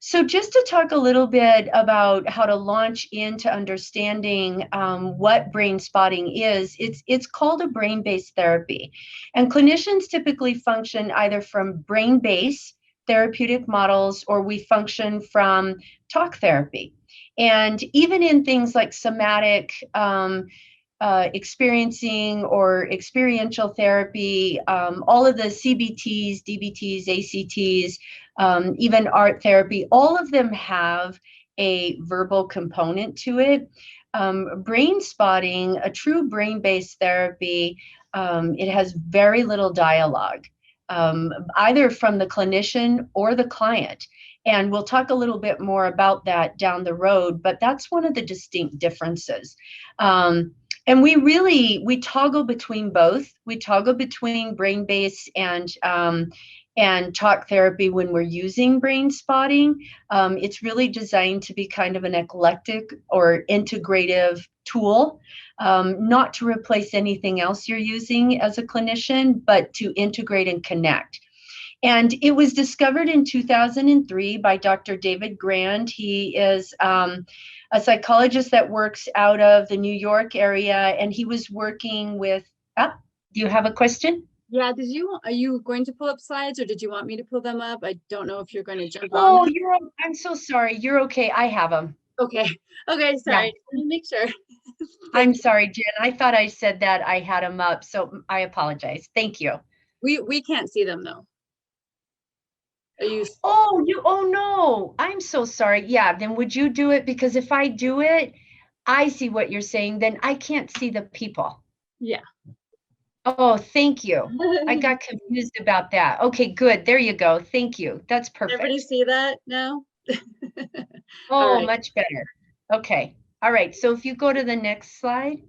So just to talk a little bit about how to launch into understanding what brain spotting is, it's called a brain-based therapy. And clinicians typically function either from brain-based therapeutic models or we function from talk therapy. And even in things like somatic experiencing or experiential therapy, all of the CBTs, DBTs, ACTs, even art therapy, all of them have a verbal component to it. Brain spotting, a true brain-based therapy, it has very little dialogue, either from the clinician or the client. And we'll talk a little bit more about that down the road, but that's one of the distinct differences. And we toggle between both. We toggle between brain-based and talk therapy when we're using brain spotting. It's really designed to be kind of an eclectic or integrative tool, not to replace anything else you're using as a clinician, but to integrate and connect. And it was discovered in 2003 by Dr. David Grand. He is a psychologist that works out of the New York area, and he was working with, do you have a question? Yeah, are you going to pull up slides or did you want me to pull them up? I don't know if you're going to jump on. Oh, I'm so sorry. You're okay. I have them. Okay. Okay, sorry. Yeah. Let me make sure. I'm sorry, Jen. I thought I said that I had them up, so I apologize. Thank you. We can't see them though. Are you? Oh no. I'm so sorry. Yeah, then would you do it? Because if I do it, I see what you're saying, then I can't see the people. Yeah. Oh, thank you. I got confused about that. Okay, good. There you go. Thank you. That's perfect. Everybody see that now? Oh, right. Much better. Okay. All right. So if you go to the next slide.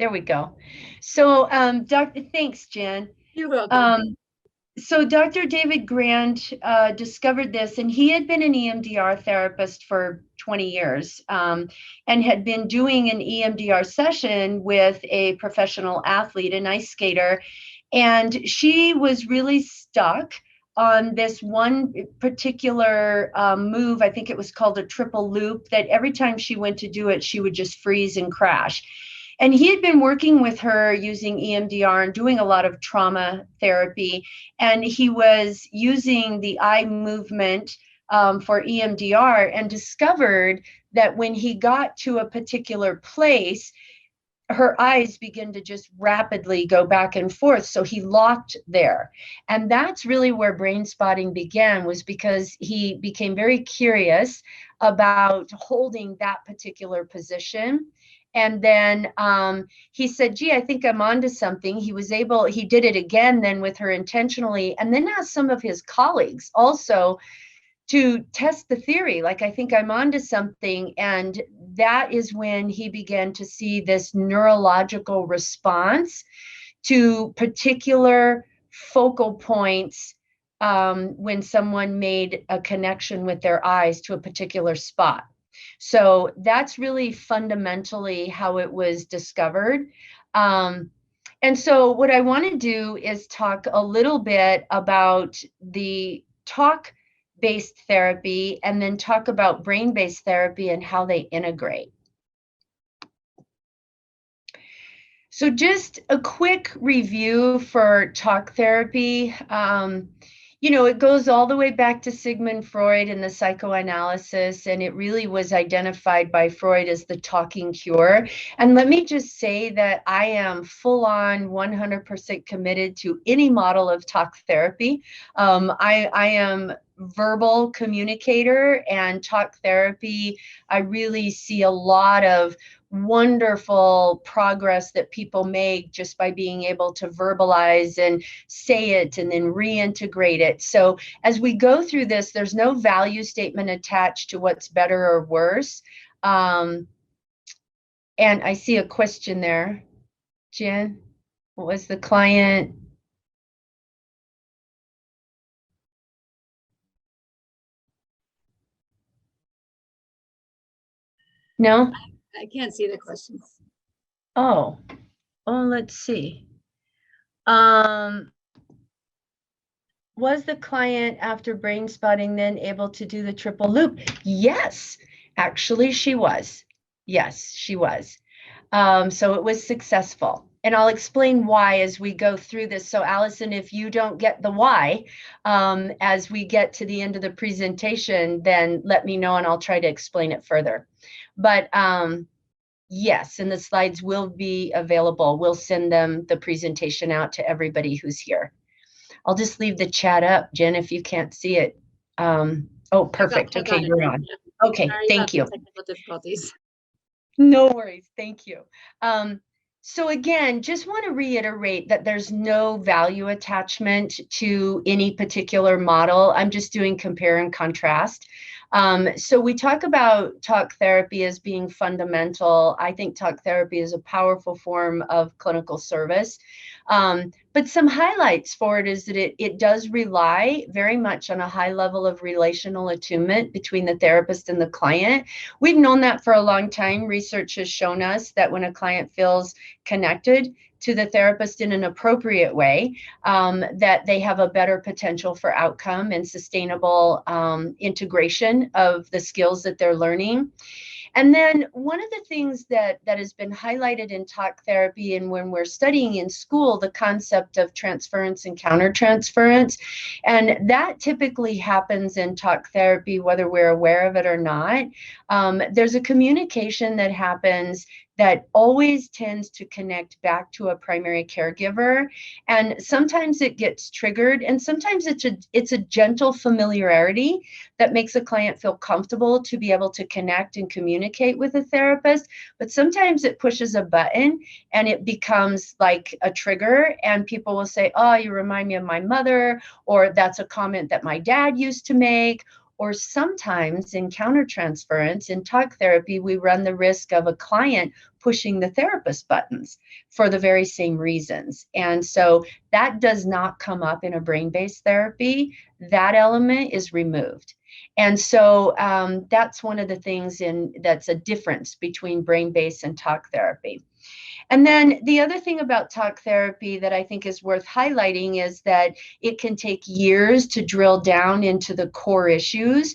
There we go. So, thanks, Jen. You're welcome. So Dr. David Grand discovered this, and he had been an EMDR therapist for 20 years and had been doing an EMDR session with a professional athlete, an ice skater, and she was really stuck on this one particular move. I think it was called a triple loop, that every time she went to do it, she would just freeze and crash. And he had been working with her using EMDR and doing a lot of trauma therapy. And he was using the eye movement for EMDR and discovered that when he got to a particular place, her eyes began to just rapidly go back and forth. So he locked there. And that's really where brain spotting began, was because he became very curious about holding that particular position. And then he said, gee, I think I'm onto something. He did it again then with her intentionally, and then asked some of his colleagues also to test the theory, like, I think I'm onto something. And that is when he began to see this neurological response to particular focal points when someone made a connection with their eyes to a particular spot. So that's really fundamentally how it was discovered. And so what I want to do is talk a little bit about the talk-based therapy and then talk about brain-based therapy and how they integrate. So just a quick review for talk therapy. It goes all the way back to Sigmund Freud and the psychoanalysis, and it really was identified by Freud as the talking cure. And let me just say that I am full on 100% committed to any model of talk therapy. I am verbal communicator, and talk therapy, I really see a lot of wonderful progress that people make just by being able to verbalize and say it and then reintegrate it. So as we go through this, there's no value statement attached to what's better or worse. And I see a question there. Jen, what was the client? No? I can't see the questions. Oh, let's see. was the client after brain spotting then able to do the triple loop? Yes, actually she was. Yes, she was. So it was successful. And I'll explain why as we go through this. So Allison, if you don't get the why, as we get to the end of the presentation, then let me know and I'll try to explain it further. But yes, and the slides will be available. We'll send them the presentation out to everybody who's here. I'll just leave the chat up, Jen, if you can't see it. Oh, perfect. I got Okay, it. you're on. Yeah. Okay, Sorry thank about the you. technical difficulties. No worries. Thank you. So again, just want to reiterate that there's no value attachment to any particular model. I'm just doing compare and contrast. So we talk about talk therapy as being fundamental. I think talk therapy is a powerful form of clinical service. But some highlights for it is that it does rely very much on a high level of relational attunement between the therapist and the client. We've known that for a long time. Research has shown us that when a client feels connected to the therapist in an appropriate way, that they have a better potential for outcome and sustainable integration of the skills that they're learning. And then one of the things that has been highlighted in talk therapy and when we're studying in school, the concept of transference and countertransference, and that typically happens in talk therapy, whether we're aware of it or not. There's a communication that happens that always tends to connect back to a primary caregiver. And sometimes it gets triggered, and sometimes it's a gentle familiarity that makes a client feel comfortable to be able to connect and communicate with a therapist. But sometimes it pushes a button and it becomes like a trigger, and people will say, oh, you remind me of my mother, or that's a comment that my dad used to make. Or sometimes in countertransference, in talk therapy, we run the risk of a client pushing the therapist buttons for the very same reasons. And so that does not come up in a brain-based therapy. That element is removed. And so that's one of the things that's a difference between brain-based and talk therapy. And then the other thing about talk therapy that I think is worth highlighting is that it can take years to drill down into the core issues.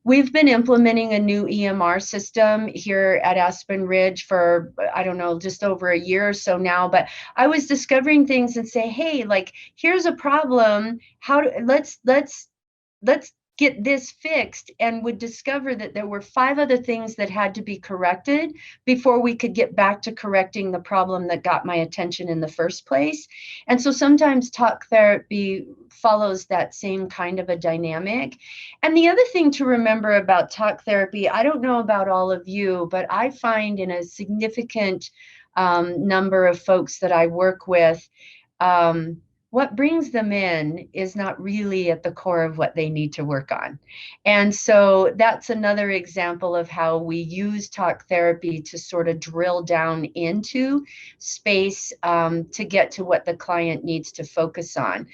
We've been implementing a new EMR system here at AspenRidge for, I don't know, just over a year or so now, but I was discovering things and say, hey, like, here's a problem. Let's get this fixed, and would discover that there were 5 other things that had to be corrected before we could get back to correcting the problem that got my attention in the first place. And so sometimes talk therapy follows that same kind of a dynamic. And the other thing to remember about talk therapy, I don't know about all of you, but I find in a significant number of folks that I work with, what brings them in is not really at the core of what they need to work on. And so that's another example of how we use talk therapy to sort of drill down into space to get to what the client needs to focus on.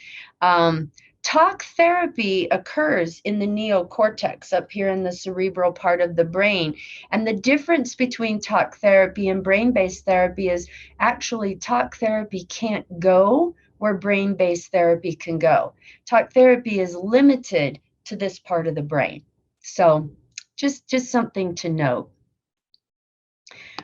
Talk therapy occurs in the neocortex up here in the cerebral part of the brain. And the difference between talk therapy and brain-based therapy is actually talk therapy can't go where brain-based therapy can go. Talk therapy is limited to this part of the brain. So just something to note.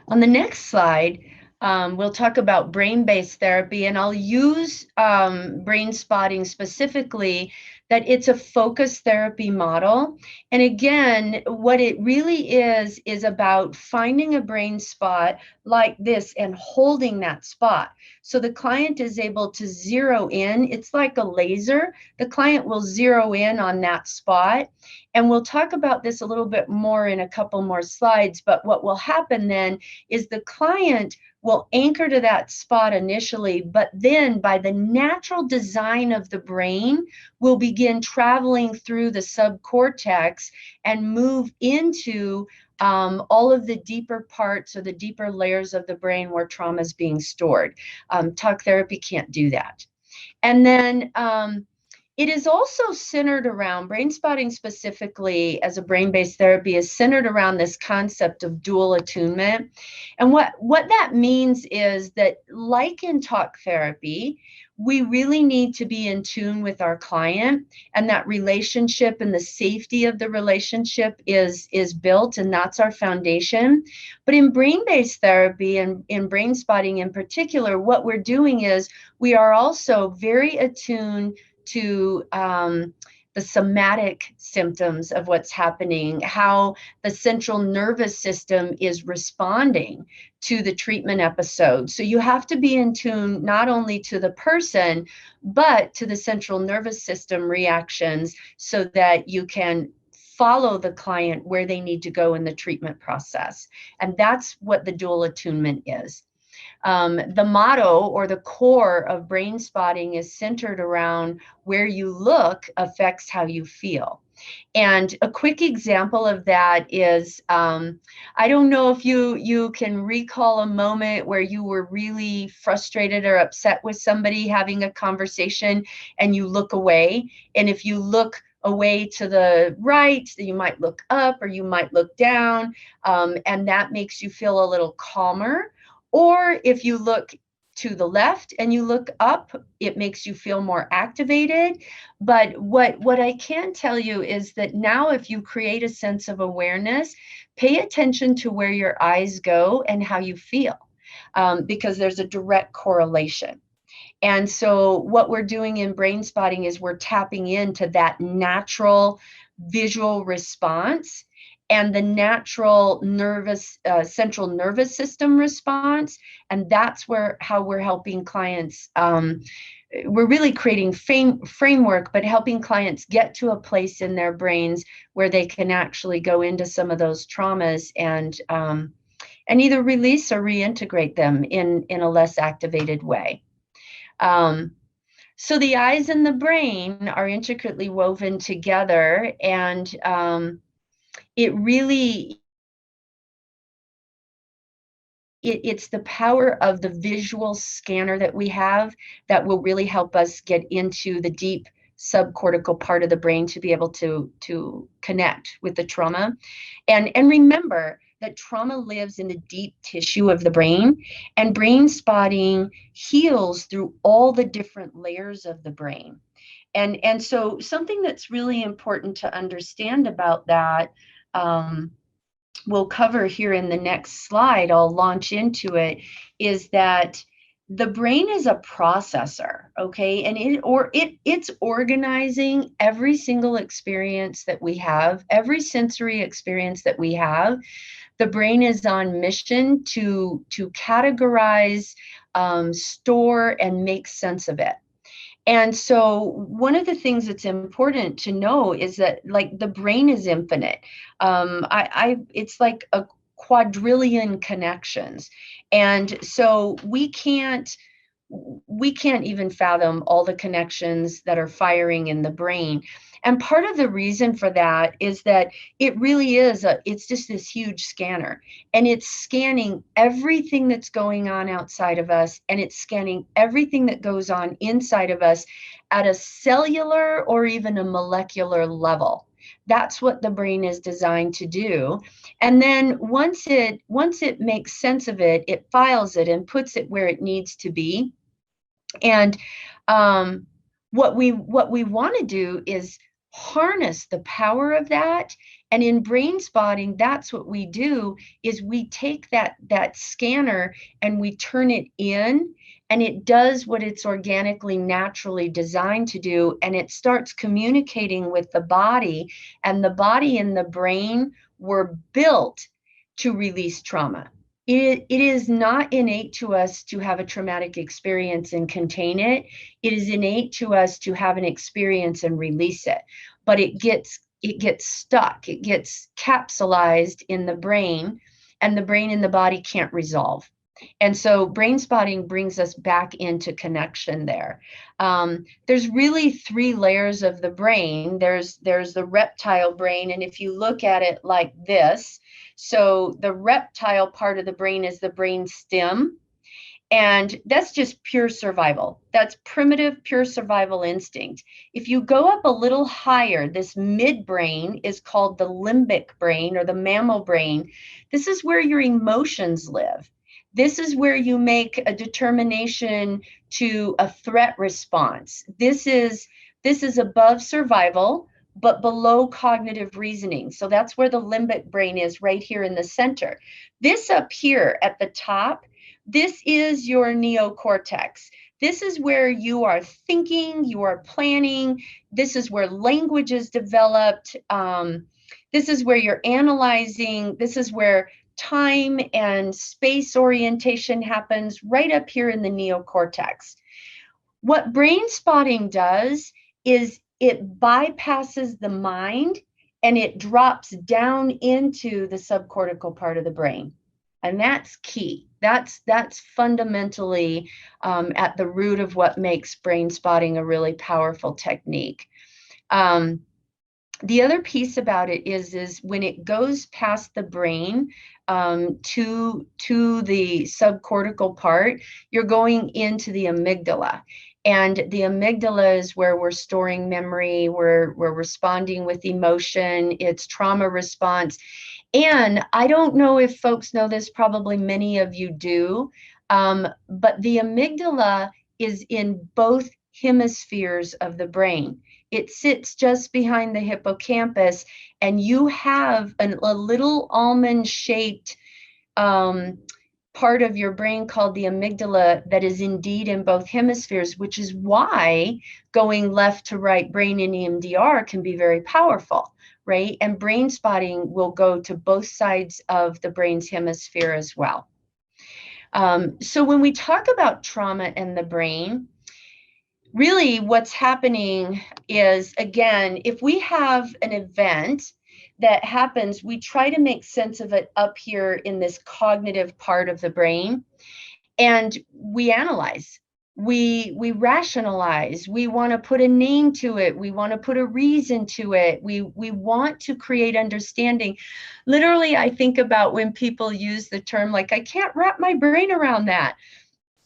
On the next slide, we'll talk about brain-based therapy, and I'll use brain spotting specifically, that it's a focused therapy model. And again, what it really is about finding a brain spot like this and holding that spot. So the client is able to zero in. It's like a laser. The client will zero in on that spot. And we'll talk about this a little bit more in a couple more slides. But what will happen then is the client will anchor to that spot initially, but then by the natural design of the brain, will begin traveling through the subcortex and move into all of the deeper parts or the deeper layers of the brain where trauma is being stored. Talk therapy can't do that. And then It is also centered around brain spotting, specifically as a brain-based therapy, is centered around this concept of dual attunement. And what that means is that, like in talk therapy, we really need to be in tune with our client, and that relationship and the safety of the relationship is built, and that's our foundation. But in brain-based therapy and in brain spotting in particular, what we're doing is we are also very attuned to the somatic symptoms of what's happening, how the central nervous system is responding to the treatment episode. So you have to be in tune not only to the person, but to the central nervous system reactions so that you can follow the client where they need to go in the treatment process. And that's what the dual attunement is. The motto or the core of brain spotting is centered around where you look affects how you feel. And a quick example of that is, I don't know if you can recall a moment where you were really frustrated or upset with somebody having a conversation and you look away. And if you look away to the right, you might look up or you might look down, and that makes you feel a little calmer. Or if you look to the left and you look up, it makes you feel more activated. But what I can tell you is that now, if you create a sense of awareness, pay attention to where your eyes go and how you feel, because there's a direct correlation. And so what we're doing in brain spotting is we're tapping into that natural visual response and the natural central nervous system response. And that's how we're helping clients. We're really creating framework, but helping clients get to a place in their brains where they can actually go into some of those traumas and either release or reintegrate them in a less activated way. So the eyes and the brain are intricately woven together, and it's the power of the visual scanner that we have that will really help us get into the deep subcortical part of the brain to be able to connect with the trauma. And remember that trauma lives in the deep tissue of the brain, and brain spotting heals through all the different layers of the brain. And so something that's really important to understand about that, we'll cover here in the next slide, I'll launch into it, is that the brain is a processor, okay? And it's organizing every single experience that we have, every sensory experience that we have. The brain is on mission to categorize, store, and make sense of it. And so one of the things that's important to know is that, like, the brain is infinite. It's like a quadrillion connections. And so we can't even fathom all the connections that are firing in the brain. And part of the reason for that is that it really is it's just this huge scanner, and it's scanning everything that's going on outside of us, and it's scanning everything that goes on inside of us at a cellular or even a molecular level. That's what the brain is designed to do. And then once it makes sense of it, it files it and puts it where it needs to be. And what we want to do is harness the power of that. And in brain spotting, that's what we do, is we take that scanner and we turn it in, and it does what it's organically, naturally designed to do, and it starts communicating with the body. And the body and the brain were built to release trauma. It is not innate to us to have a traumatic experience and contain it. It is innate to us to have an experience and release it. But it gets stuck. It gets capsulized in the brain, and the brain and the body can't resolve. And so brain spotting brings us back into connection there. There's really three layers of the brain. There's the reptile brain, and if you look at it like this, so the reptile part of the brain is the brain stem, And that's just pure survival. That's primitive, pure survival instinct. If you go up a little higher, this midbrain is called the limbic brain or the mammal brain. This is where your emotions live. This is where you make a determination to a threat response. This is above survival, but below cognitive reasoning. So that's where the limbic brain is, right here in the center. This up here at the top, this is your neocortex. This is where you are thinking, you are planning. This is where language is developed. This is where you're analyzing. This is where time and space orientation happens, right up here in the neocortex. What brain spotting does is it bypasses the mind and it drops down into the subcortical part of the brain. And that's key. That's fundamentally at the root of what makes brain spotting a really powerful technique. The other piece about it is when it goes past the brain to the subcortical part, you're going into the amygdala. And the amygdala is where we're storing memory, we're responding with emotion, it's trauma response. And I don't know if folks know this, probably many of you do, but the amygdala is in both hemispheres of the brain. It sits just behind the hippocampus, and you have a little almond-shaped part of your brain called the amygdala that is indeed in both hemispheres, which is why going left to right brain in EMDR can be very powerful, right? And brain spotting will go to both sides of the brain's hemisphere as well. So when we talk about trauma and the brain, really what's happening is, again, if we have an event that happens, we try to make sense of it up here in this cognitive part of the brain, and we analyze, we rationalize, we want to put a name to it, we want to put a reason to it, we want to create understanding. Literally, I think about when people use the term like, I can't wrap my brain around that.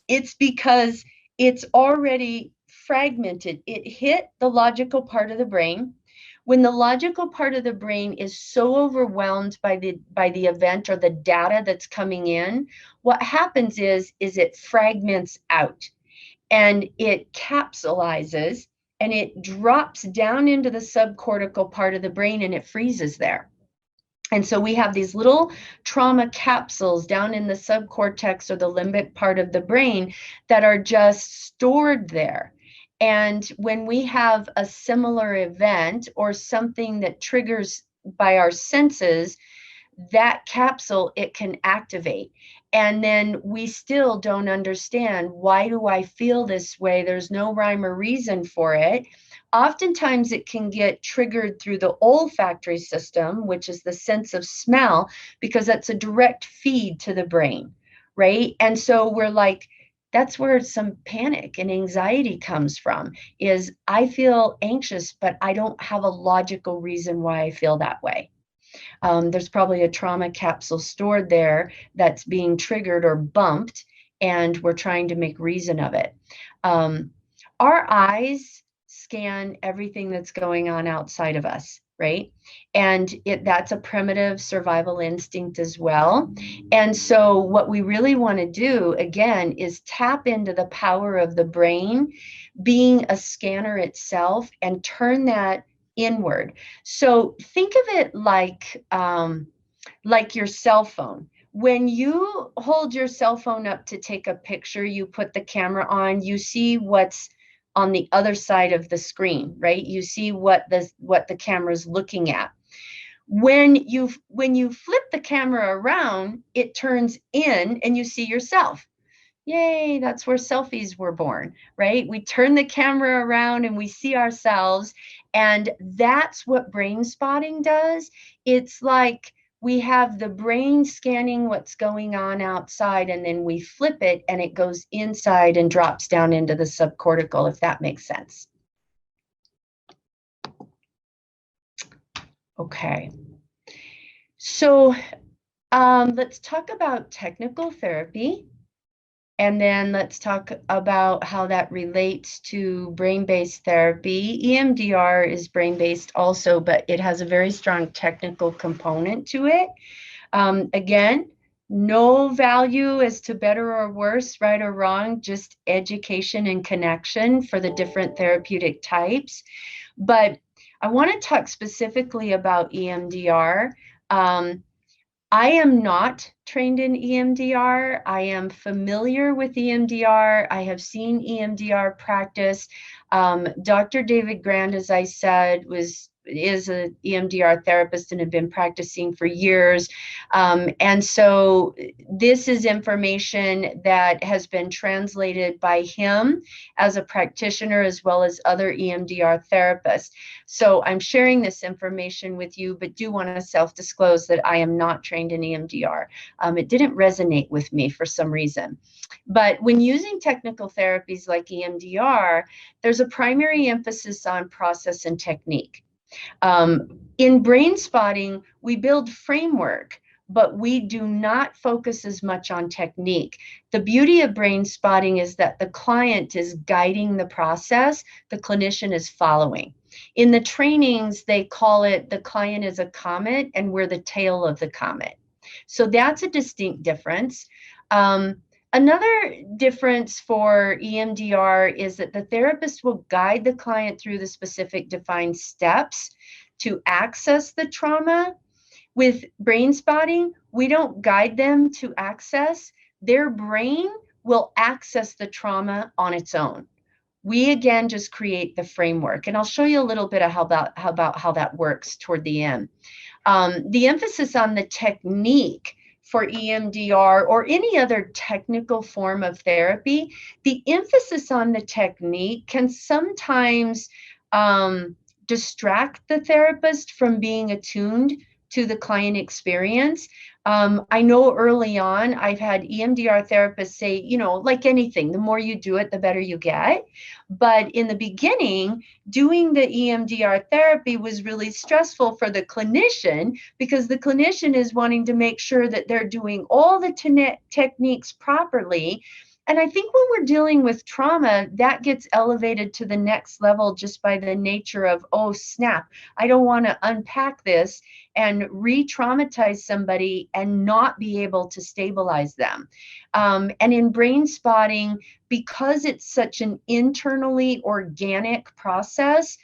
It's because it's already fragmented. It hit the logical part of the brain. When the logical part of the brain is so overwhelmed by the event or the data that's coming in, what happens is it fragments out and it capsulizes and it drops down into the subcortical part of the brain and it freezes there. And so we have these little trauma capsules down in the subcortex or the limbic part of the brain that are just stored there. And when we have a similar event or something that triggers by our senses, that capsule, it can activate. And then we still don't understand, why do I feel this way? There's no rhyme or reason for it. Oftentimes it can get triggered through the olfactory system, which is the sense of smell, because that's a direct feed to the brain, right? And so we're like, that's where some panic and anxiety comes from, is I feel anxious, but I don't have a logical reason why I feel that way. There's probably a trauma capsule stored there that's being triggered or bumped, and we're trying to make reason of it. Our eyes scan everything that's going on outside of us, right? And that's a primitive survival instinct as well. And so what we really want to do, again, is tap into the power of the brain being a scanner itself and turn that inward. So think of it like your cell phone. When you hold your cell phone up to take a picture, you put the camera on, you see what's on the other side of the screen, right? You see what the camera's looking at. When you flip the camera around, it turns in and you see yourself. Yay, that's where selfies were born, right? We turn the camera around and we see ourselves, and that's what brain spotting does. It's like we have the brain scanning what's going on outside, and then we flip it and it goes inside and drops down into the subcortical, if that makes sense. Okay. So let's talk about technical therapy. And then let's talk about how that relates to brain-based therapy. EMDR is brain-based also, but it has a very strong technical component to it. Again, no value as to better or worse, right or wrong, just education and connection for the different therapeutic types. But I want to talk specifically about EMDR. I am not trained in EMDR. I am familiar with EMDR. I have seen EMDR practice. Dr. David Grand, as I said, is an EMDR therapist and had been practicing for years. And so this is information that has been translated by him as a practitioner as well as other EMDR therapists. So I'm sharing this information with you, but do want to self-disclose that I am not trained in EMDR. It didn't resonate with me for some reason. But when using technical therapies like EMDR, there's a primary emphasis on process and technique. In Brainspotting, we build framework, but we do not focus as much on technique. The beauty of Brainspotting is that the client is guiding the process, the clinician is following. In the trainings, they call it the client is a comet and we're the tail of the comet. So that's a distinct difference. Another difference for EMDR is that the therapist will guide the client through the specific defined steps to access the trauma. With Brainspotting, we don't guide them to access. Their brain will access the trauma on its own. We again just create the framework, and I'll show you a little bit of how that works toward the end. The emphasis on the technique for EMDR or any other technical form of therapy, the emphasis on the technique can sometimes distract the therapist from being attuned to the client experience. I know early on, I've had EMDR therapists say, you know, like anything, the more you do it, the better you get. But in the beginning, doing the EMDR therapy was really stressful for the clinician because the clinician is wanting to make sure that they're doing all the techniques properly. And I think when we're dealing with trauma, that gets elevated to the next level just by the nature of, oh, snap, I don't want to unpack this and re-traumatize somebody and not be able to stabilize them. And in Brainspotting, because it's such an internally organic process,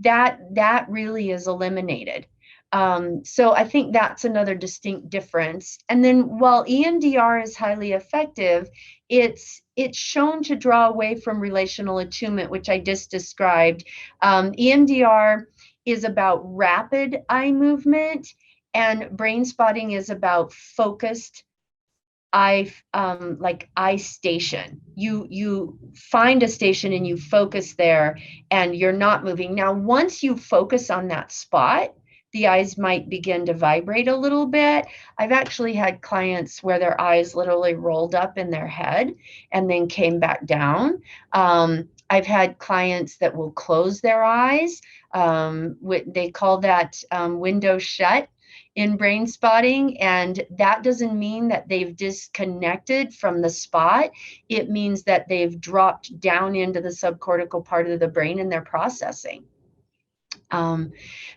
that really is eliminated. So I think that's another distinct difference. And then while EMDR is highly effective, it's shown to draw away from relational attunement, which I just described. EMDR is about rapid eye movement, and Brainspotting is about focused eye, like eye station. You find a station and you focus there, and you're not moving. Now, once you focus on that spot, the eyes might begin to vibrate a little bit. I've actually had clients where their eyes literally rolled up in their head and then came back down. I've had clients that will close their eyes. They call that window shut in Brainspotting, and that doesn't mean that they've disconnected from the spot. It means that they've dropped down into the subcortical part of the brain and they're processing.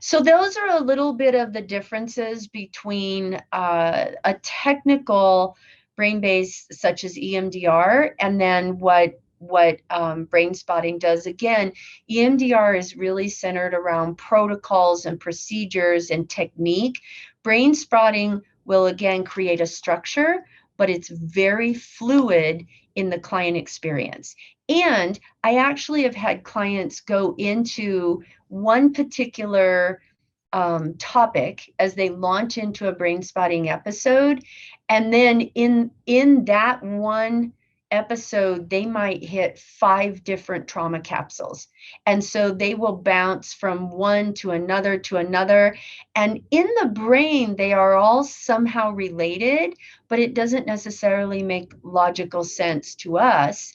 So those are a little bit of the differences between a technical brain base such as EMDR and then what Brainspotting does. Again, EMDR is really centered around protocols and procedures and technique. Brainspotting will again create a structure, but it's very fluid in the client experience. And I actually have had clients go into one particular topic as they launch into a Brainspotting episode. And then in that one episode, they might hit 5 different trauma capsules. And so they will bounce from one to another to another. And in the brain, they are all somehow related, but it doesn't necessarily make logical sense to us.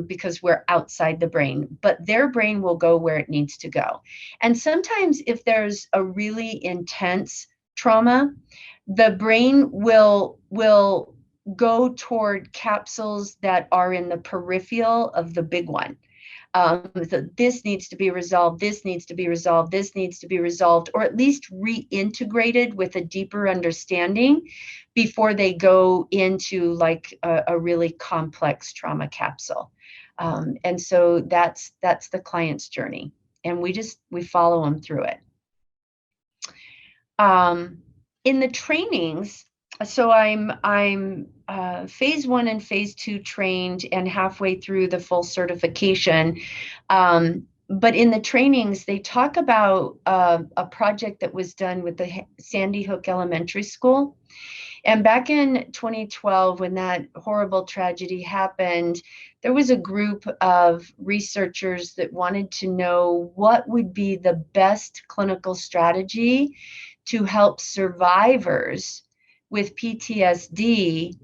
Because we're outside the brain, but their brain will go where it needs to go. And sometimes if there's a really intense trauma, the brain will go toward capsules that are in the peripheral of the big one. So this needs to be resolved, this needs to be resolved, this needs to be resolved, or at least reintegrated with a deeper understanding before they go into like a really complex trauma capsule. And so that's the client's journey, and we follow them through it. In the trainings, so I'm phase 1 and phase 2 trained and halfway through the full certification. But in the trainings, they talk about a project that was done with the Sandy Hook Elementary School. And back in 2012, when that horrible tragedy happened, there was a group of researchers that wanted to know what would be the best clinical strategy to help survivors with PTSD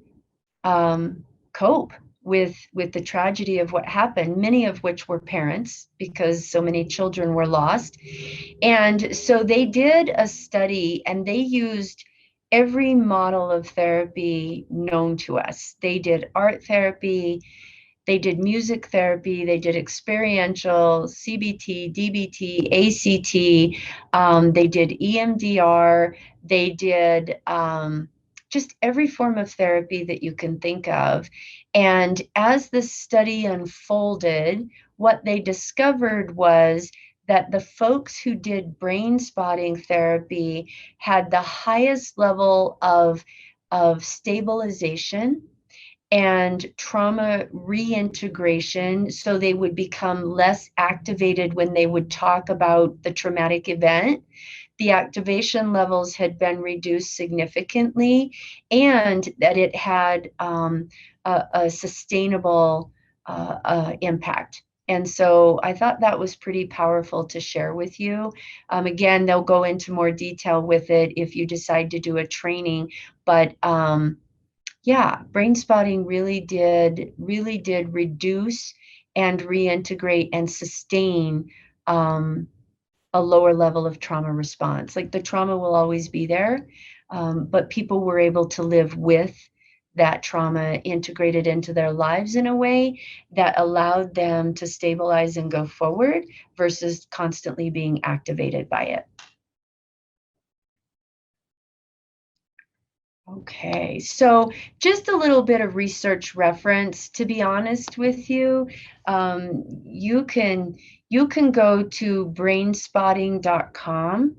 cope with the tragedy of what happened, many of which were parents because so many children were lost. And so they did a study and they used every model of therapy known to us. They did art therapy, they did music therapy, they did experiential, CBT, DBT, ACT, they did EMDR, they did just every form of therapy that you can think of. And as the study unfolded, what they discovered was that the folks who did brain spotting therapy had the highest level of stabilization and trauma reintegration, so they would become less activated when they would talk about the traumatic event. The activation levels had been reduced significantly, and that it had a sustainable impact. And so I thought that was pretty powerful to share with you. Again, they'll go into more detail with it if you decide to do a training, but yeah, brain spotting really did reduce and reintegrate and sustain a lower level of trauma response. Like the trauma will always be there, but people were able to live with that trauma integrated into their lives in a way that allowed them to stabilize and go forward versus constantly being activated by it. Okay, so just a little bit of research reference. To be honest with you, you can go to brainspotting.com,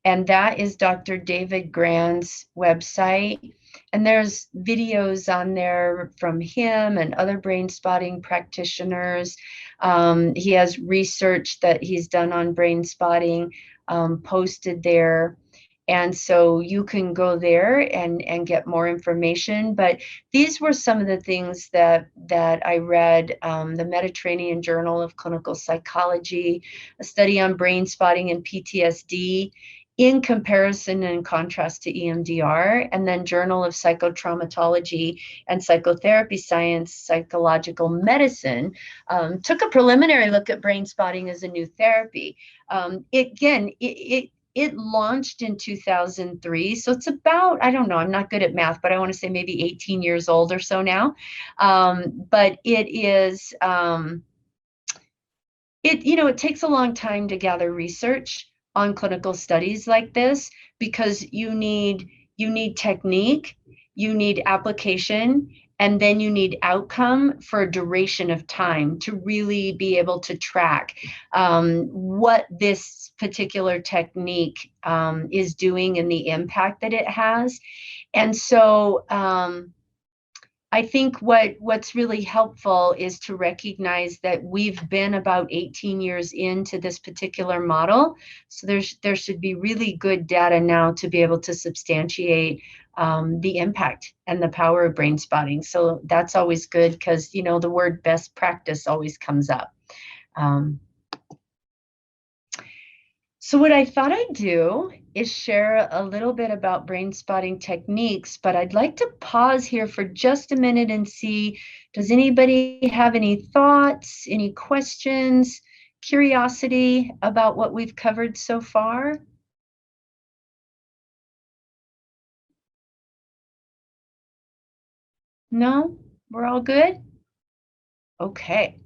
and that is Dr. David Grand's website. And there's videos on there from him and other brain spotting practitioners. He has research that he's done on brain spotting posted there. And so you can go there and get more information. But these were some of the things that I read. The Mediterranean Journal of Clinical Psychology, a study on brain spotting and PTSD in comparison and contrast to EMDR, and then Journal of Psychotraumatology and Psychotherapy Science, Psychological Medicine, took a preliminary look at brain spotting as a new therapy. It launched in 2003, so it's about, I don't know, I'm not good at math, but I want to say maybe 18 years old or so now. But it is, it takes a long time to gather research on clinical studies like this, because you need technique, you need application, and then you need outcome for a duration of time to really be able to track what this particular technique is doing and the impact that it has. And so I think what's really helpful is to recognize that we've been about 18 years into this particular model. So there should be really good data now to be able to substantiate the impact and the power of brain spotting. So that's always good, because the word best practice always comes up. So what I thought I'd do is share a little bit about brain spotting techniques, but I'd like to pause here for just a minute and see, does anybody have any thoughts, any questions, curiosity about what we've covered so far? No? We're all good? Okay.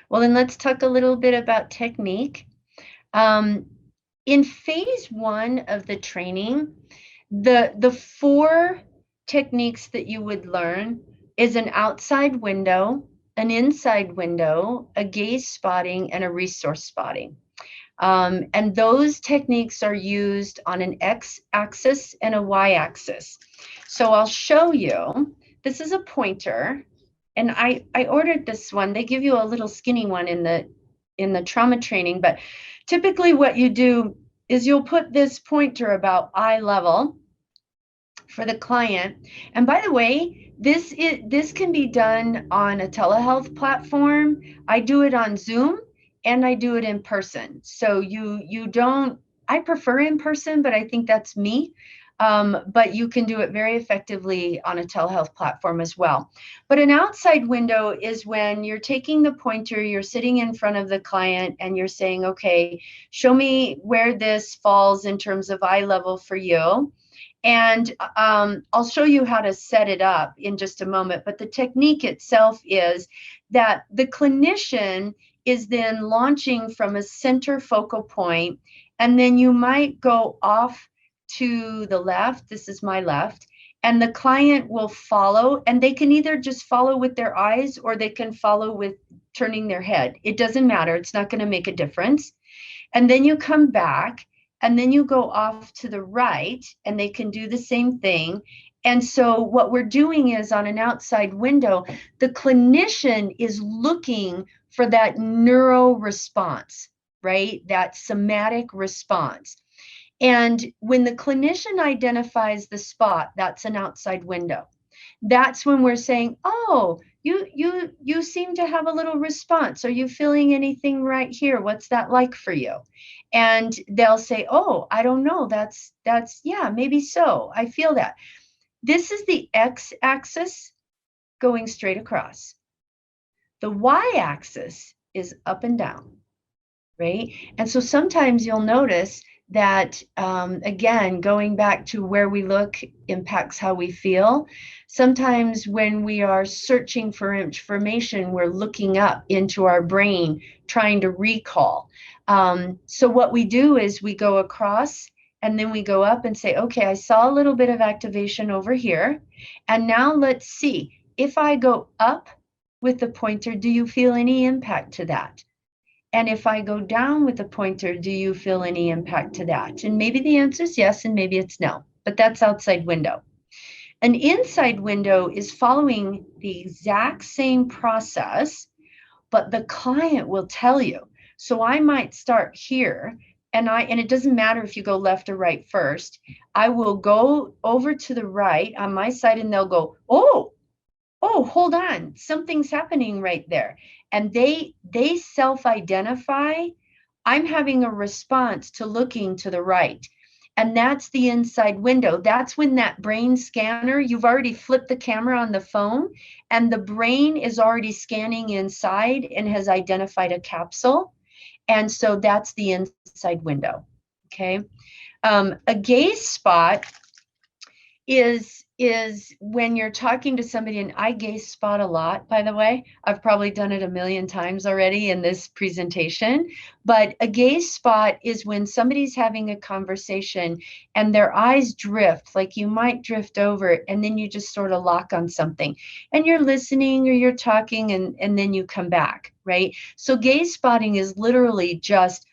Well, then let's talk a little bit about technique. In phase one of the training, the four techniques that you would learn is an outside window, an inside window, a gaze spotting, and a resource spotting. And those techniques are used on an x-axis and a y-axis. So I'll show you. This is a pointer, and I ordered this one. They give you a little skinny one in the trauma training, but typically what you do is you'll put this pointer about eye level for the client. And by the way, this can be done on a telehealth platform. I do it on Zoom and I do it in person. So you don't, I prefer in person, but I think that's me. But you can do it very effectively on a telehealth platform as well. But an outside window is when you're taking the pointer, you're sitting in front of the client and you're saying, okay, show me where this falls in terms of eye level for you. And I'll show you how to set it up in just a moment. But the technique itself is that the clinician is then launching from a center focal point, and then you might go off to the left. This is my left. And the client will follow, and they can either just follow with their eyes or they can follow with turning their head. It doesn't matter. It's not going to make a difference. And then you come back and then you go off to the right and they can do the same thing. And so what we're doing is on an outside window, the clinician is looking for that neuro response, right? That somatic response. And when the clinician identifies the spot, that's an outside window. That's when we're saying, oh, you seem to have a little response. Are you feeling anything right here? What's that like for you? And they'll say, oh, I don't know. That's yeah, maybe so. I feel that. This is the x-axis going straight across. The y-axis is up and down, right? And so sometimes you'll notice that, again, going back to where we look impacts how we feel. Sometimes when we are searching for information, we're looking up into our brain, trying to recall. So what we do is we go across and then we go up and say, okay, I saw a little bit of activation over here. And now let's see, if I go up with the pointer, do you feel any impact to that? And if I go down with the pointer, do you feel any impact to that? And maybe the answer is yes, and maybe it's no, but that's outside window. An inside window is following the exact same process, but the client will tell you. So I might start here, and it doesn't matter if you go left or right first. I will go over to the right on my side, and they'll go, oh, hold on, something's happening right there. And they self-identify, I'm having a response to looking to the right. And that's the inside window. That's when that brain scanner, you've already flipped the camera on the phone, and the brain is already scanning inside and has identified a capsule. And so that's the inside window, okay? A gaze spot is when you're talking to somebody, and I gaze spot a lot, by the way. I've probably done it a million times already in this presentation, but a gaze spot is when somebody's having a conversation and their eyes drift, like you might drift over, and then you just sort of lock on something and you're listening or you're talking, and then you come back, right? So gaze spotting is literally just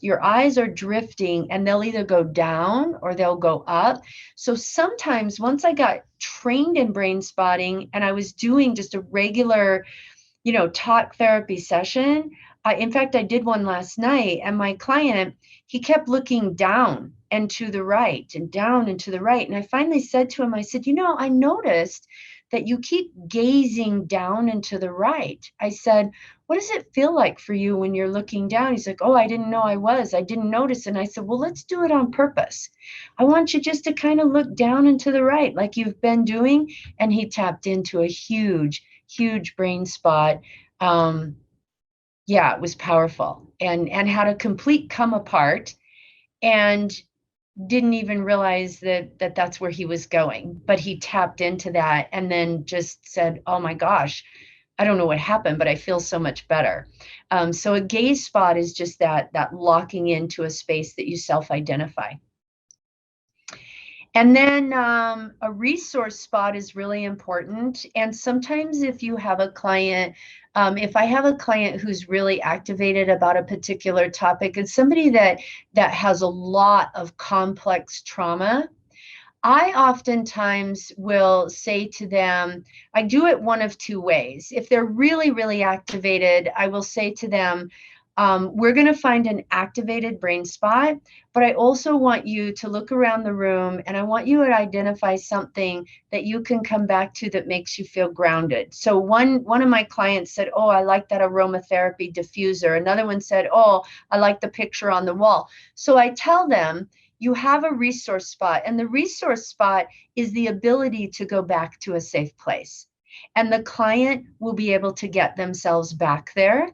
your eyes are drifting, and they'll either go down or they'll go up. So sometimes once I got trained in brain spotting and I was doing just a regular, talk therapy session, in fact, I did one last night, and my client, he kept looking down and to the right and down and to the right. And I finally said to him, I said, I noticed that you keep gazing down and to the right. I said, what does it feel like for you when you're looking down? He's like, oh, I didn't know I didn't notice. And I said, well, let's do it on purpose. I want you just to kind of look down and to the right like you've been doing. And he tapped into a huge, huge brain spot. Yeah, it was powerful, and had a complete come apart. And didn't even realize that that's where he was going, but he tapped into that and then just said, oh my gosh, I don't know what happened, but I feel so much better. So a gaze spot is just that locking into a space that you self-identify. And then a resource spot is really important. And sometimes if you have a client, if I have a client who's really activated about a particular topic, and somebody that has a lot of complex trauma, I oftentimes will say to them, I do it one of two ways. If they're really, really activated, I will say to them, we're going to find an activated brain spot, but I also want you to look around the room and I want you to identify something that you can come back to that makes you feel grounded. So one of my clients said, oh, I like that aromatherapy diffuser. Another one said, oh, I like the picture on the wall. So I tell them, you have a resource spot, and the resource spot is the ability to go back to a safe place. And the client will be able to get themselves back there.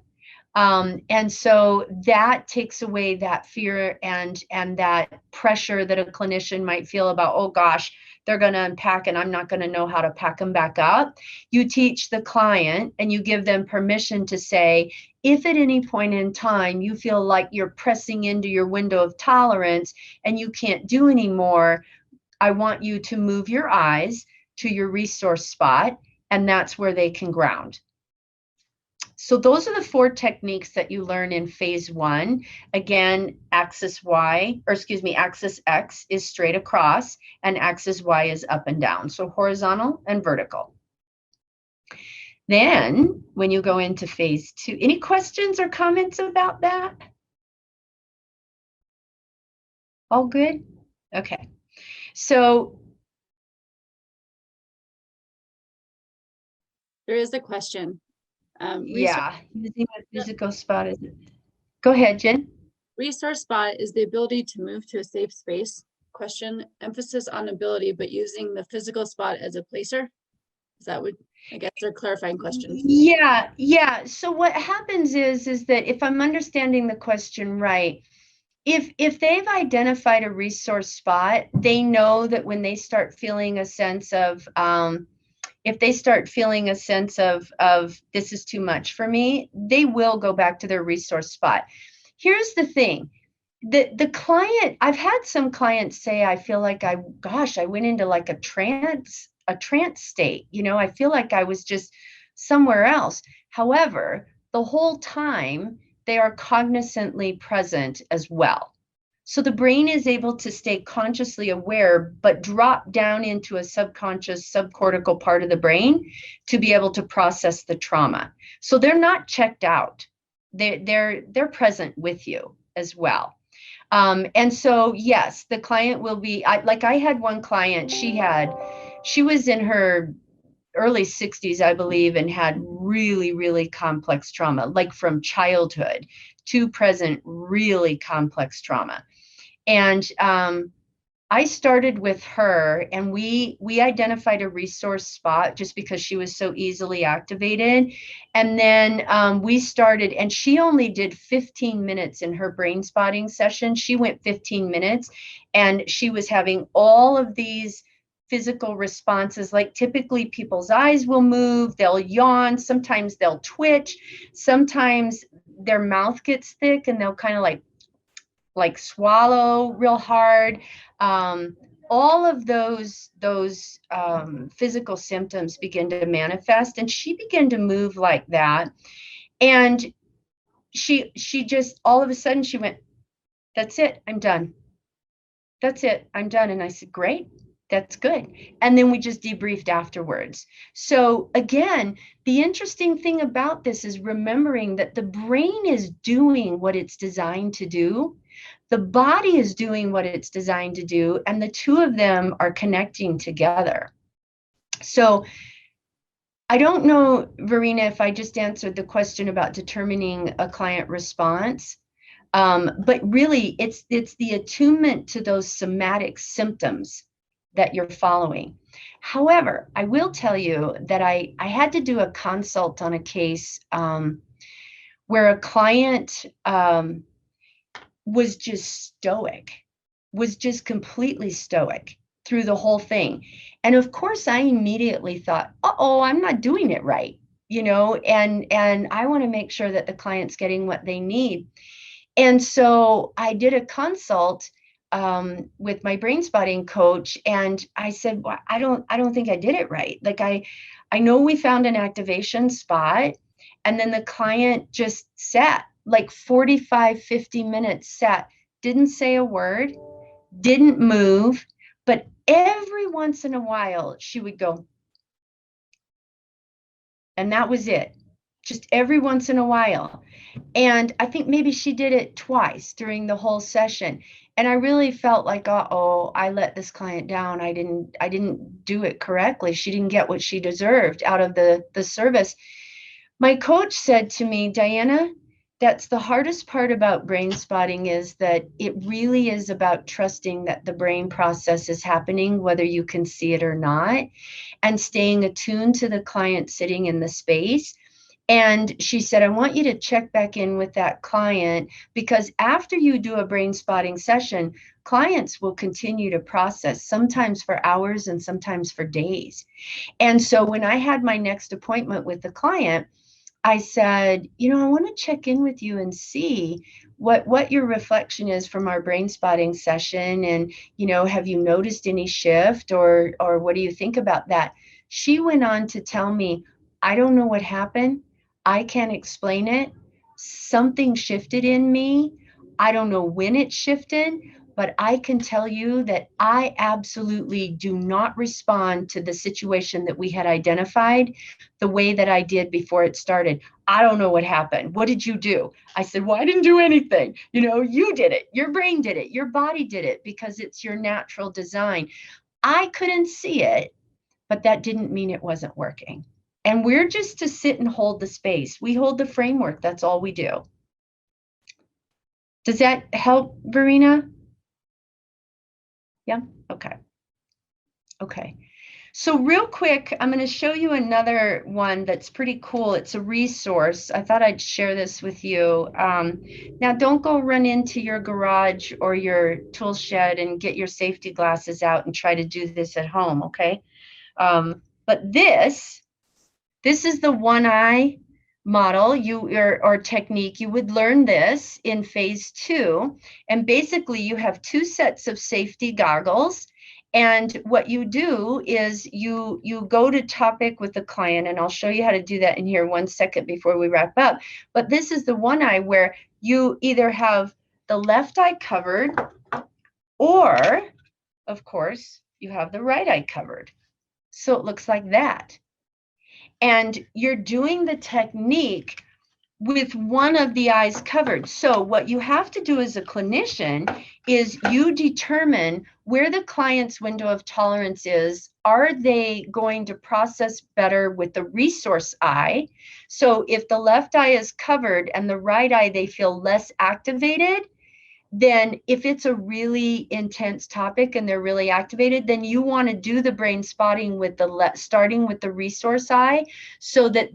And so that takes away that fear and that pressure that a clinician might feel about, oh gosh, they're going to unpack and I'm not going to know how to pack them back up. You teach the client and you give them permission to say, if at any point in time you feel like you're pressing into your window of tolerance and you can't do anymore, I want you to move your eyes to your resource spot, and that's where they can ground. So those are the 4 techniques that you learn in phase 1. Again, axis X is straight across and axis Y is up and down. So horizontal and vertical. Then when you go into phase 2, any questions or comments about that? All good? Okay. So There is a question. Yeah, using a physical spot is it? Go ahead, Jen. Resource spot is the ability to move to a safe space. Question, emphasis on ability, but using the physical spot as a placer. Is that what, I guess they're clarifying questions. Yeah. So what happens is that if I'm understanding the question right, if they've identified a resource spot, they know that when they start feeling a sense of if they start feeling a sense of this is too much for me, they will go back to their resource spot. Here's the thing. The client, I've had some clients say, I feel like I went into like a trance state. You know, I feel like I was just somewhere else. However, the whole time they are cognizantly present as well. So the brain is able to stay consciously aware, but drop down into a subconscious, subcortical part of the brain to be able to process the trauma. So they're not checked out. They're present with you as well. And so, yes, the client will be, I had one client, she was in her early 60s, I believe, and had really, really complex trauma, like from childhood to present, really complex trauma. And I started with her, and we identified a resource spot just because she was so easily activated. And then we started, and she only did 15 minutes in her brain spotting session. She went 15 minutes, and she was having all of these physical responses. Like typically people's eyes will move, they'll yawn, sometimes they'll twitch, sometimes their mouth gets thick and they'll kind of like swallow real hard. All of those physical symptoms begin to manifest, and she began to move like that. And she just all of a sudden she went, that's it, I'm done. That's it, I'm done. And I said, great, that's good. And then we just debriefed afterwards. So again, the interesting thing about this is remembering that the brain is doing what it's designed to do. The body is doing what it's designed to do, and the two of them are connecting together. So I don't know, Verena, if I just answered the question about determining a client response. But really, it's the attunement to those somatic symptoms that you're following. However, I will tell you that I had to do a consult on a case where a client was just stoic. was just completely stoic through the whole thing. And of course, I immediately thought, uh-oh, I'm not doing it right, and I want to make sure that the client's getting what they need. And so I did a consult with my brain spotting coach, and I said, well, I don't think I did it right. Like I know we found an activation spot, and then the client just sat like 45, 50 minutes, sat, didn't say a word, didn't move, but every once in a while she would go, and that was it. Just every once in a while. And I think maybe she did it twice during the whole session. And I really felt like, uh-oh, I let this client down. I didn't do it correctly. She didn't get what she deserved out of the service. My coach said to me, Dianna, that's the hardest part about brain spotting, is that it really is about trusting that the brain process is happening, whether you can see it or not, and staying attuned to the client sitting in the space. And she said, I want you to check back in with that client, because after you do a brain spotting session, clients will continue to process, sometimes for hours and sometimes for days. And so when I had my next appointment with the client, I said, I want to check in with you and see what your reflection is from our brain spotting session. And, have you noticed any shift, or what do you think about that? She went on to tell me, I don't know what happened. I can't explain it. Something shifted in me. I don't know when it shifted, but I can tell you that I absolutely do not respond to the situation that we had identified the way that I did before it started. I don't know what happened. What did you do? I said, well, I didn't do anything. You did it. Your brain did it. Your body did it, because it's your natural design. I couldn't see it, but that didn't mean it wasn't working. And we're just to sit and hold the space. We hold the framework. That's all we do. Does that help, Verena? Yeah? Okay. Okay. So real quick, I'm going to show you another one that's pretty cool. It's a resource. I thought I'd share this with you. Now, don't go run into your garage or your tool shed and get your safety glasses out and try to do this at home, okay? But this is the one eye model or technique. You would learn this in phase 2. And basically, you have 2 sets of safety goggles. And what you do is you go to topic with the client, and I'll show you how to do that in here 1 second before we wrap up. But this is the one eye where you either have the left eye covered, or, of course, you have the right eye covered. So it looks like that. And you're doing the technique with one of the eyes covered. So what you have to do as a clinician is you determine where the client's window of tolerance is. Are they going to process better with the resource eye? So if the left eye is covered and the right eye, they feel less activated, then if it's a really intense topic and they're really activated, then you want to do the brain spotting with starting with the resource eye, so that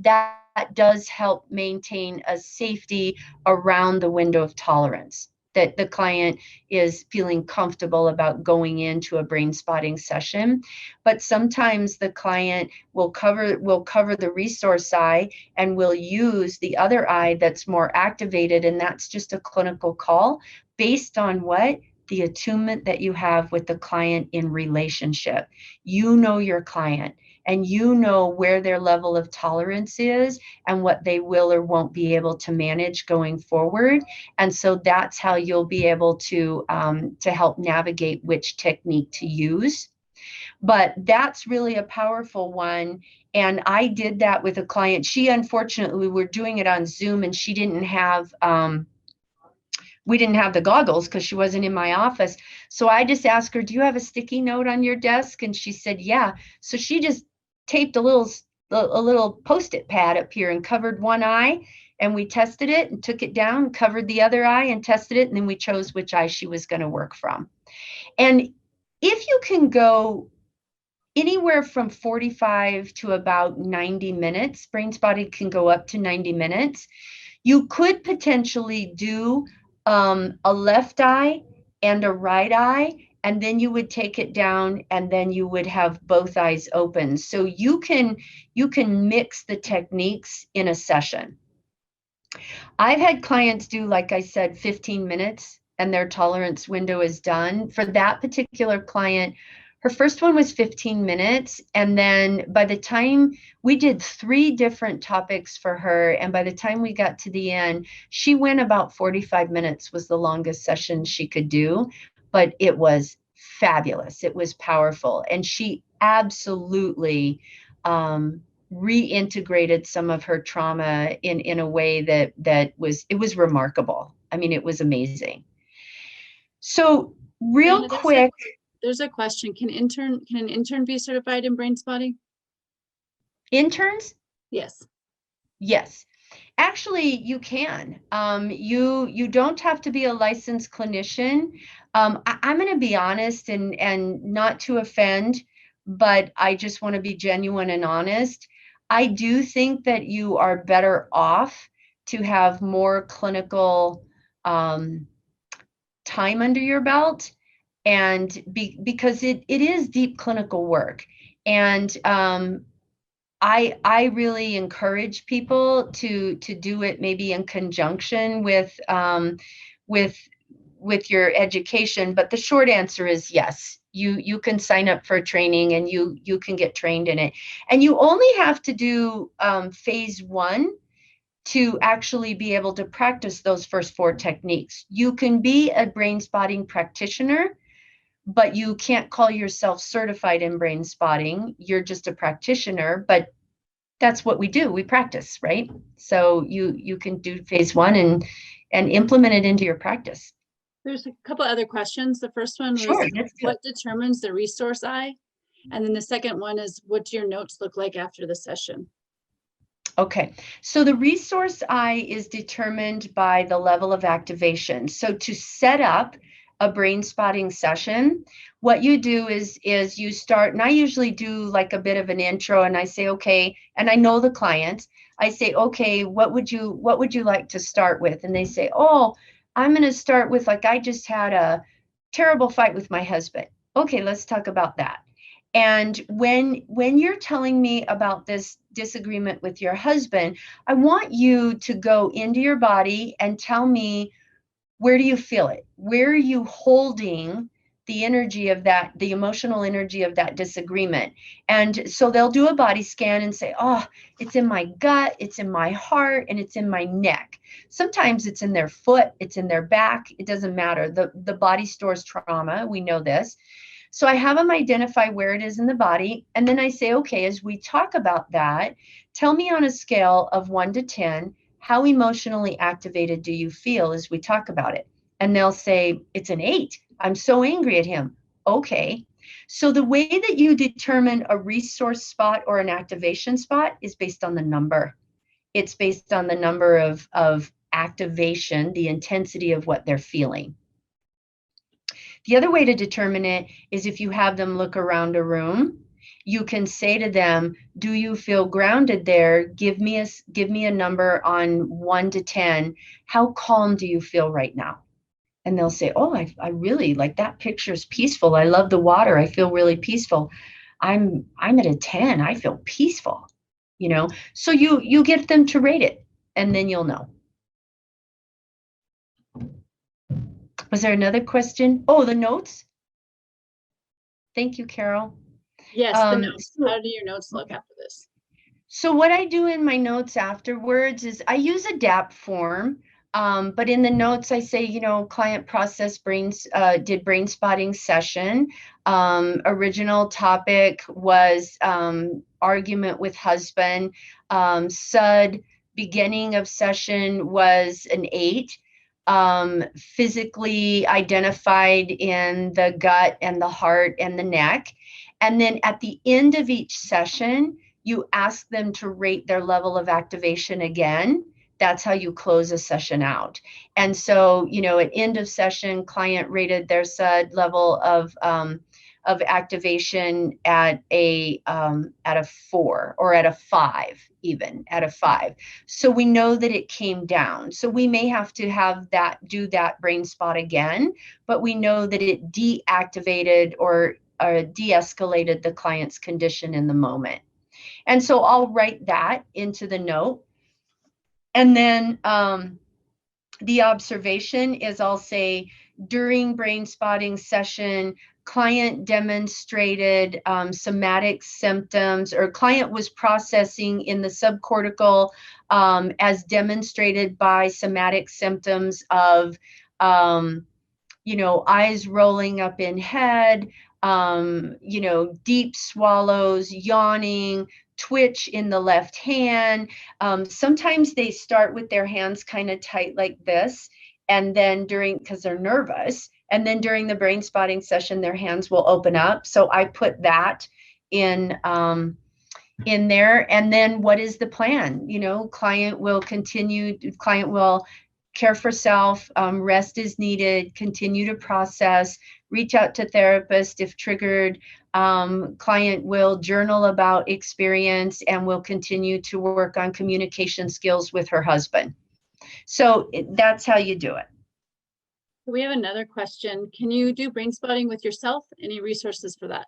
does help maintain a safety around the window of tolerance, that the client is feeling comfortable about going into a brain spotting session. But sometimes the client will cover the resource eye and will use the other eye that's more activated, and that's just a clinical call based on what? The attunement that you have with the client in relationship. You know your client, and you know where their level of tolerance is and what they will or won't be able to manage going forward. And so that's how you'll be able to help navigate which technique to use. But that's really a powerful one. And I did that with a client. She, unfortunately, we were doing it on Zoom, and she didn't have we didn't have the goggles because she wasn't in my office. So I just asked her, do you have a sticky note on your desk? And she said, yeah. So she just taped a little Post-it pad up here and covered one eye, and we tested it and took it down, covered the other eye and tested it, and then we chose which eye she was going to work from. And if you can go anywhere from 45 to about 90 minutes, brain spotting can go up to 90 minutes, you could potentially do a left eye and a right eye, and then you would take it down, and then you would have both eyes open. So you can mix the techniques in a session. I've had clients do, like I said, 15 minutes, and their tolerance window is done. For that particular client, her first one was 15 minutes. And then by the time we did 3 different topics for her, and by the time we got to the end, she went about 45 minutes was the longest session she could do. But it was fabulous. It was powerful. And she absolutely reintegrated some of her trauma in a way that was remarkable. I mean, it was amazing. So real quick, there's a question. Can an intern be certified in brain spotting? Interns? Yes. Yes. Actually, you can. You don't have to be a licensed clinician. I'm going to be honest and not to offend, but I just want to be genuine and honest. I do think that you are better off to have more clinical time under your belt, and because it is deep clinical work. And I really encourage people to do it maybe in conjunction with your education. But the short answer is yes. You can sign up for training, and you can get trained in it. And you only have to do phase 1 to actually be able to practice those first 4 techniques. You can be a brain spotting practitioner, but you can't call yourself certified in brain spotting. You're just a practitioner, but that's what we do. We practice, right? So you can do phase 1 and implement it into your practice. There's a couple other questions. The first one was, sure, what determines the resource eye? And then the second one is, what do your notes look like after the session? Okay, so the resource eye is determined by the level of activation. So to set up a brain spotting session, what you do is you start, and I usually do like a bit of an intro, and I say, okay, and I know the client. I say, okay, what would you like to start with? And they say, oh, I'm going to start with, like, I just had a terrible fight with my husband. Okay, let's talk about that. And when you're telling me about this disagreement with your husband, I want you to go into your body and tell me, where do you feel it? Where are you holding the energy of that, the emotional energy of that disagreement? And so they'll do a body scan and say, oh, it's in my gut, it's in my heart, and it's in my neck. Sometimes it's in their foot, it's in their back. It doesn't matter. The body stores trauma. We know this. So I have them identify where it is in the body. And then I say, okay, as we talk about that, tell me on a scale of 1 to 10, how emotionally activated do you feel as we talk about it? And they'll say, it's an 8. I'm so angry at him. Okay. So the way that you determine a resource spot or an activation spot is based on the number. It's based on the number of activation, the intensity of what they're feeling. The other way to determine it is if you have them look around a room, you can say to them, do you feel grounded there? Give me a number on 1 to 10. How calm do you feel right now? And they'll say, oh, I really like that picture is peaceful. I love the water. I feel really peaceful. I'm at a 10. I feel peaceful, So you get them to rate it, and then you'll know. Was there another question? Oh, the notes? Thank you, Carol. Yes, the notes. How do your notes look after this? So what I do in my notes afterwards is I use a DAP form, but in the notes I say, client process did brain spotting session. Original topic was argument with husband. SUD beginning of session was an 8. Physically identified in the gut and the heart and the neck. And then at the end of each session, you ask them to rate their level of activation again. That's how you close a session out. And so, at end of session, client rated their SUD level of of activation at a 4 or at a 5, even at a 5. So we know that it came down. So we may have to do that brain spot again, but we know that it deactivated or de-escalated the client's condition in the moment. And so I'll write that into the note. And then the observation is, I'll say, during brain spotting session, client demonstrated somatic symptoms, or client was processing in the subcortical as demonstrated by somatic symptoms of, eyes rolling up in head, deep swallows, yawning, twitch in the left hand. Sometimes they start with their hands kind of tight like this, and then because they're nervous, and then during the brain spotting session, their hands will open up. So I put that in there. And then what is the plan? Client will care for self, rest is needed, continue to process, reach out to therapist if triggered. Client will journal about experience and will continue to work on communication skills with her husband. So that's how you do it. We have another question. Can you do brain spotting with yourself? Any resources for that?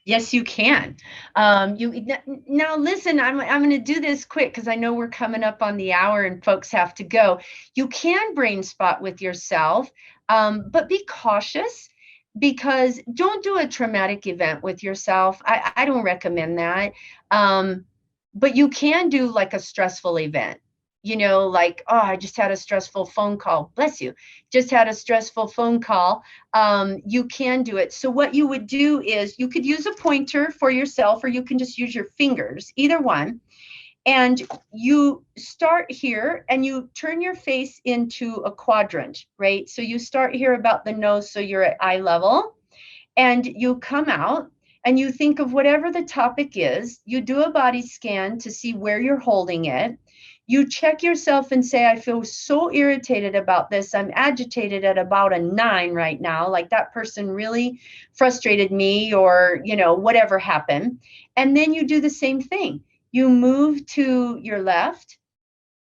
Yes, you can. Now listen, I'm going to do this quick because I know we're coming up on the hour and folks have to go. You can brain spot with yourself, but be cautious, because don't do a traumatic event with yourself. I don't recommend that. But you can do like a stressful event. Like, oh, I just had a stressful phone call. Bless you. Just had a stressful phone call. You can do it. So what you would do is you could use a pointer for yourself, or you can just use your fingers, either one. And you start here and you turn your face into a quadrant, right? So you start here about the nose, so you're at eye level, and you come out and you think of whatever the topic is. You do a body scan to see where you're holding it. You check yourself and say, I feel so irritated about this. I'm agitated at about a 9 right now. Like that person really frustrated me, or, whatever happened. And then you do the same thing. You move to your left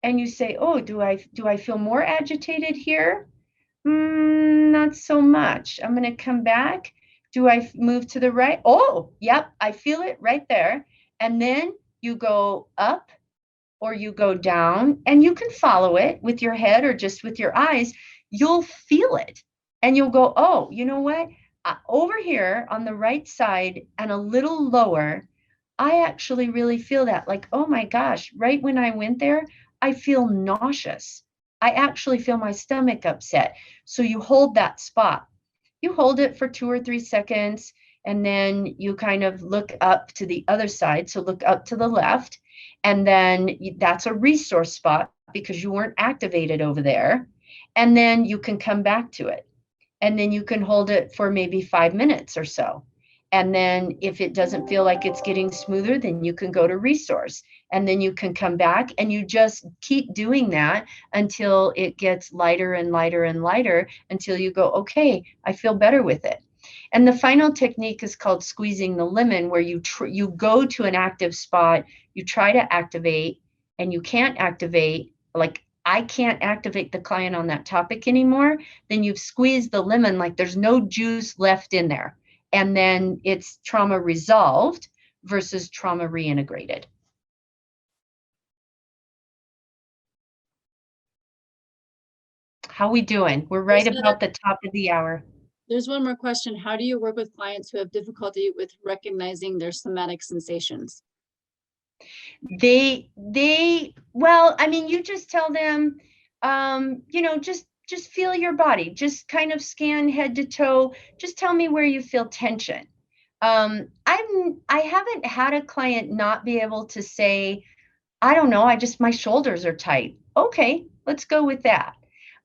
and you say, oh, do I feel more agitated here? Not so much. I'm going to come back. Do I move to the right? Oh, yep, I feel it right there. And then you go up or you go down, and you can follow it with your head or just with your eyes. You'll feel it and you'll go, oh, you know what? Over here on the right side and a little lower, I actually really feel that. Like, oh my gosh, right when I went there, I feel nauseous. I actually feel my stomach upset. So you hold that spot. You hold it for 2 or 3 seconds, and then you kind of look up to the other side. So look up to the left, and then that's a resource spot because you weren't activated over there. And then you can come back to it. And then you can hold it for maybe 5 minutes or so. And then if it doesn't feel like it's getting smoother, then you can go to resource. And then you can come back, and you just keep doing that until it gets lighter and lighter and lighter, until you go, okay, I feel better with it. And the final technique is called squeezing the lemon, where you go to an active spot, you try to activate, and you can't activate. Like, I can't activate the client on that topic anymore. Then you've squeezed the lemon, like there's no juice left in there. And then it's trauma resolved versus trauma reintegrated. How we doing? We're right about the top of the hour. There's one more question. How do you work with clients who have difficulty with recognizing their somatic sensations? Well, I mean, you just tell them, just feel your body, just kind of scan head to toe. Just tell me where you feel tension. I haven't had a client not be able to say, I don't know, my shoulders are tight. Okay, let's go with that.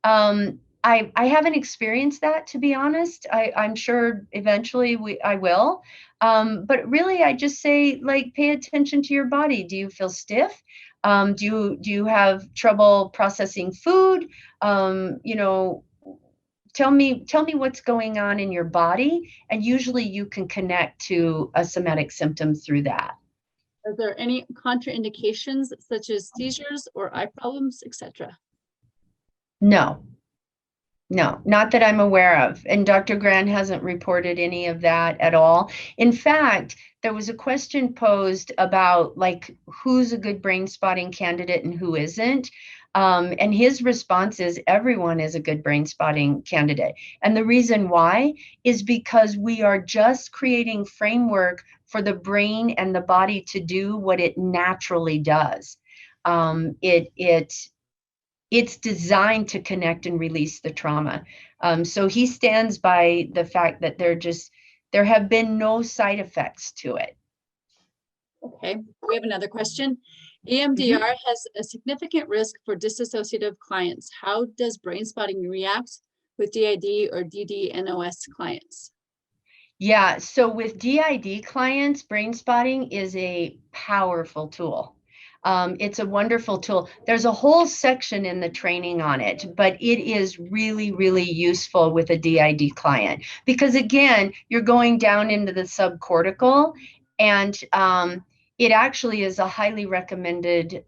I haven't experienced that, to be honest. I'm sure eventually I will. But really, I just say, like, pay attention to your body. Do you feel stiff? Do you have trouble processing food? tell me what's going on in your body, and usually you can connect to a somatic symptom through that. Are there any contraindications such as seizures or eye problems, etc.? No, not that I'm aware of. And Dr. Grant hasn't reported any of that at all. In fact, there was a question posed about like who's a good brain spotting candidate and who isn't. And his response is everyone is a good brain spotting candidate. And the reason why is because we are just creating framework for the brain and the body to do what it naturally does. It's designed to connect and release the trauma. So he stands by the fact that there have been no side effects to it. Okay, we have another question. EMDR has a significant risk for dissociative clients. How does brain spotting react with DID or DDNOS clients? Yeah, so with DID clients, brain spotting is a powerful tool. It's a wonderful tool. There's a whole section in the training on it, but it is really, really useful with a DID client because, again, you're going down into the subcortical, and it actually is a highly recommended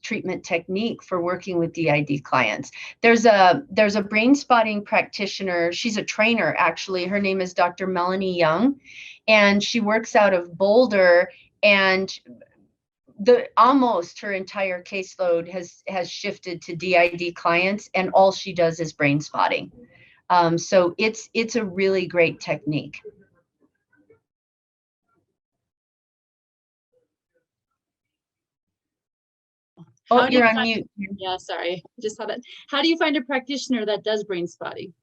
treatment technique for working with DID clients. There's a brain spotting practitioner. She's a trainer, actually. Her name is Dr. Melanie Young, and she works out of Boulder, and almost her entire caseload has shifted to DID clients, and all she does is brain spotting. So it's a really great technique. Oh, you're on mute. Yeah, sorry, just saw that. How do you find a practitioner that does brain spotting?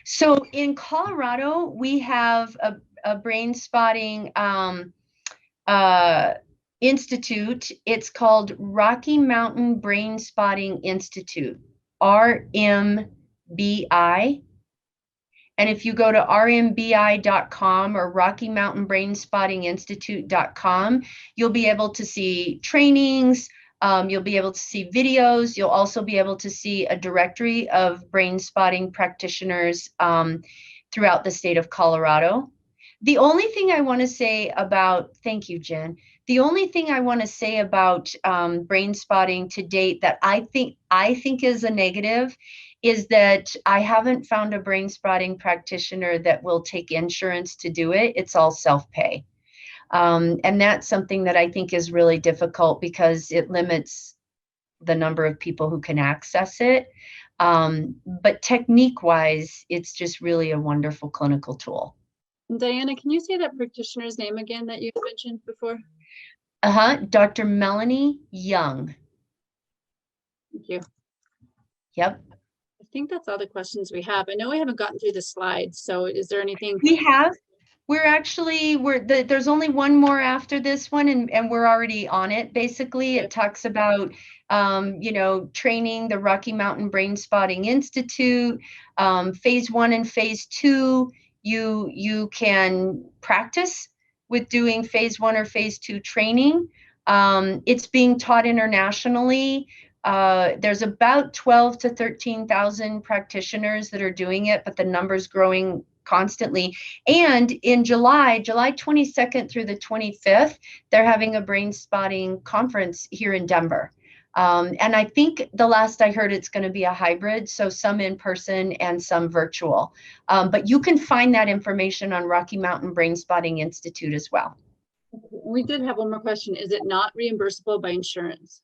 So in Colorado, we have a brain spotting institute. It's called Rocky Mountain Brain Spotting Institute, RMBI. And if you go to rmbi.com or Rocky Mountain Brain Spotting Institute.com, you'll be able to see trainings. You'll be able to see videos. You'll also be able to see a directory of brain spotting practitioners throughout the state of Colorado. The only thing I want to say about, thank you, Jen. The only thing I want to say about brain spotting to date that I think is a negative is that I haven't found a brain spotting practitioner that will take insurance to do it. It's all self-pay. And that's something that I think is really difficult because it limits the number of people who can access it. But technique-wise, it's just really a wonderful clinical tool. Dianna, can you say that practitioner's name again that you mentioned before? Dr. Melanie Young. Thank you. Yep. I think that's all the questions we have. I know we haven't gotten through the slides, so is there anything? We have. There's only one more after this one, and we're already on it. Basically, it talks about, training the Rocky Mountain Brain Spotting Institute, phase 1 and phase 2. You can practice with doing phase 1 or phase 2 training. It's being taught internationally. There's about 12 to 13,000 practitioners that are doing it, but the number's growing constantly. And in July 22nd through the 25th, they're having a brain spotting conference here in Denver. And I think the last I heard, it's going to be a hybrid, so some in person and some virtual. But you can find that information on Rocky Mountain Brain Spotting Institute as well. We did have one more question. Is it not reimbursable by insurance?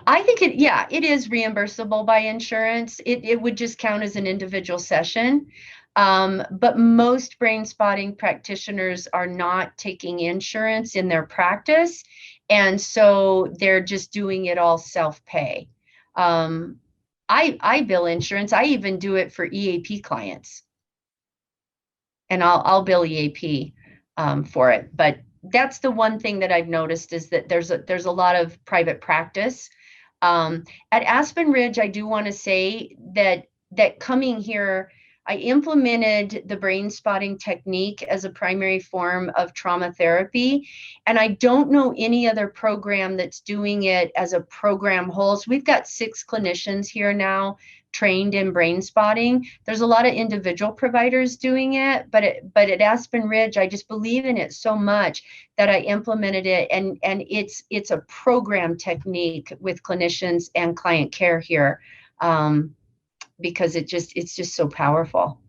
I think it is reimbursable by insurance. It would just count as an individual session. But most brain spotting practitioners are not taking insurance in their practice. And so they're just doing it all self-pay. I bill insurance. I even do it for EAP clients. And I'll bill EAP for it. But that's the one thing that I've noticed is that there's a lot of private practice. At AspenRidge, I do want to say that coming here, I implemented the brain spotting technique as a primary form of trauma therapy. And I don't know any other program that's doing it as a program whole. So we've got 6 clinicians here now trained in brain spotting. There's a lot of individual providers doing it, but at AspenRidge, I just believe in it so much that I implemented it, and it's a program technique with clinicians and client care here, because it's just so powerful.